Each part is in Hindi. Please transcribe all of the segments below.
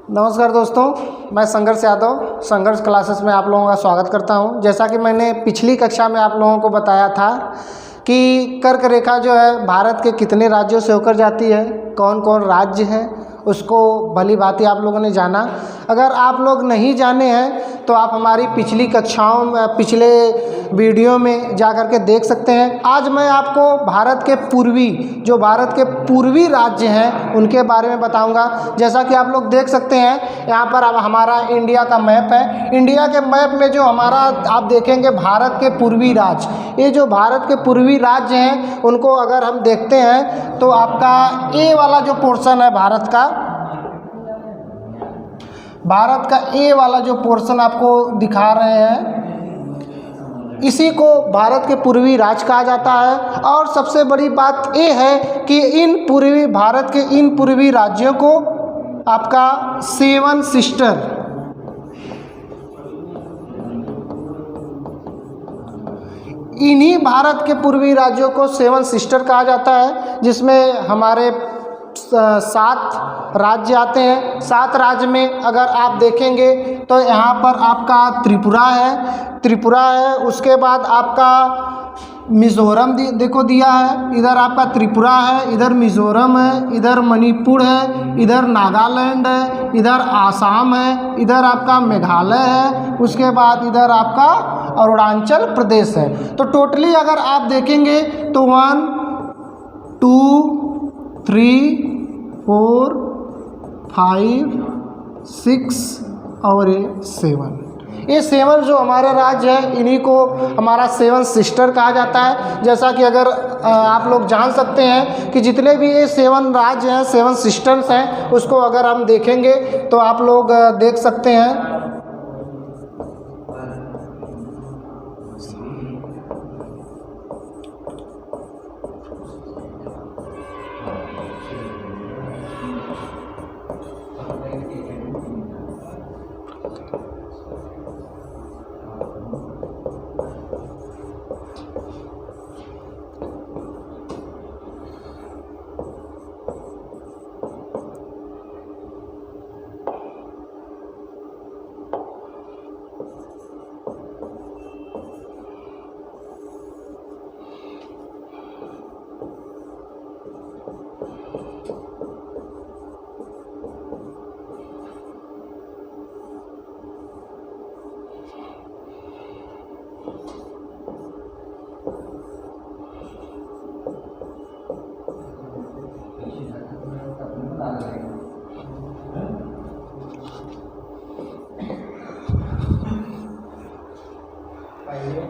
नमस्कार दोस्तों, मैं संघर्ष यादव संघर्ष क्लासेस में आप लोगों का स्वागत करता हूं। जैसा कि मैंने पिछली कक्षा में आप लोगों को बताया था कि कर्क रेखा जो है भारत के कितने राज्यों से होकर जाती है, कौन कौन राज्य हैं, उसको भली भांति आप लोगों ने जाना। अगर आप लोग नहीं जाने हैं तो आप हमारी पिछली कक्षाओं में, पिछले वीडियो में जा कर के देख सकते हैं। आज मैं आपको भारत के पूर्वी राज्य हैं उनके बारे में बताऊंगा। जैसा कि आप लोग देख सकते हैं, यहाँ पर अब हमारा इंडिया का मैप है। इंडिया के मैप में जो हमारा आप देखेंगे भारत के पूर्वी राज्य, ये जो भारत के पूर्वी राज्य हैं उनको अगर हम देखते हैं तो आपका ए वाला जो पोर्शन है भारत का ए वाला जो पोर्शन आपको दिखा रहे हैं, इसी को भारत के पूर्वी राज्य कहा जाता है। और सबसे बड़ी बात ये है कि भारत के इन पूर्वी राज्यों को आपका सेवन सिस्टर, इन्हीं भारत के पूर्वी राज्यों को सेवन सिस्टर कहा जाता है, जिसमें हमारे 7 राज्य आते हैं। 7 राज्य में अगर आप देखेंगे तो यहाँ पर आपका त्रिपुरा है, उसके बाद आपका मिज़ोरम देखो दिया है, इधर आपका त्रिपुरा है, इधर मिज़ोरम है, इधर मणिपुर है, इधर नागालैंड है, इधर आसाम है, इधर आपका मेघालय है, उसके बाद इधर आपका अरुणाचल प्रदेश है। तो टोटली अगर आप देखेंगे तो 1 2 3 4 5 6 और 7, ये 7 जो हमारे राज्य हैं इन्हीं को हमारा 7 सिस्टर कहा जाता है। जैसा कि अगर आप लोग जान सकते हैं कि जितने भी ये 7 राज्य हैं, 7 सिस्टर्स हैं, उसको अगर हम देखेंगे तो आप लोग देख सकते हैं।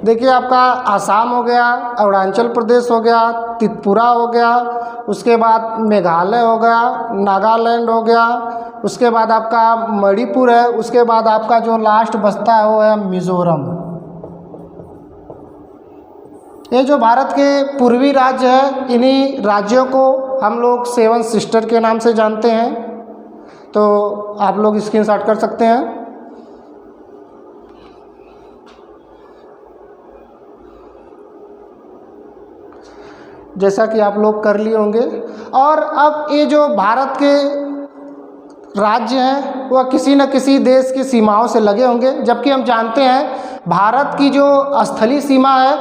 देखिए, आपका आसाम हो गया, अरुणाचल प्रदेश हो गया, त्रिपुरा हो गया, उसके बाद मेघालय हो गया, नागालैंड हो गया, उसके बाद आपका मणिपुर है, उसके बाद आपका जो लास्ट बचता है वो है मिज़ोरम। ये जो भारत के पूर्वी राज्य है, इन्हीं राज्यों को हम लोग 7 सिस्टर के नाम से जानते हैं। तो आप लोग स्क्रीनशॉट कर सकते हैं। जैसा कि आप लोग कर लिए होंगे। और अब ये जो भारत के राज्य हैं वह किसी न किसी देश की सीमाओं से लगे होंगे, जबकि हम जानते हैं भारत की जो स्थलीय सीमा है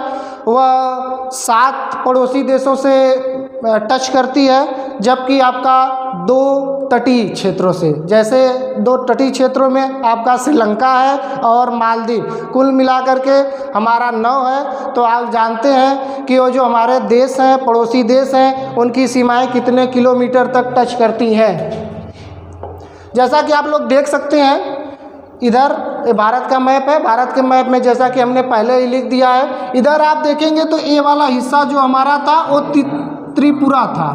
वह 7 पड़ोसी देशों से टच करती है, जबकि आपका 2 तटीय क्षेत्रों से, जैसे 2 तटीय क्षेत्रों में आपका श्रीलंका है और मालदीव, कुल मिलाकर के हमारा 9 है। तो आप जानते हैं कि वो जो हमारे देश हैं, पड़ोसी देश हैं, उनकी सीमाएं कितने किलोमीटर तक टच करती हैं। जैसा कि आप लोग देख सकते हैं, इधर भारत का मैप है। भारत के मैप में जैसा कि हमने पहले ही लिख दिया है, इधर आप देखेंगे तो ये वाला हिस्सा जो हमारा था वो त्रिपुरा था,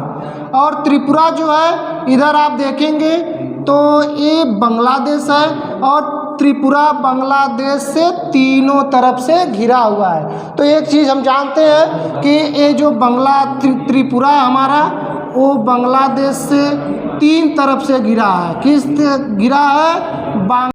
और त्रिपुरा जो है इधर आप देखेंगे तो ये बांग्लादेश है, और त्रिपुरा बांग्लादेश से तीनों तरफ से घिरा हुआ है। तो एक चीज़ हम जानते हैं कि ये जो त्रिपुरा है हमारा, वो बांग्लादेश से 3 तरफ से घिरा है। किस घिरा है?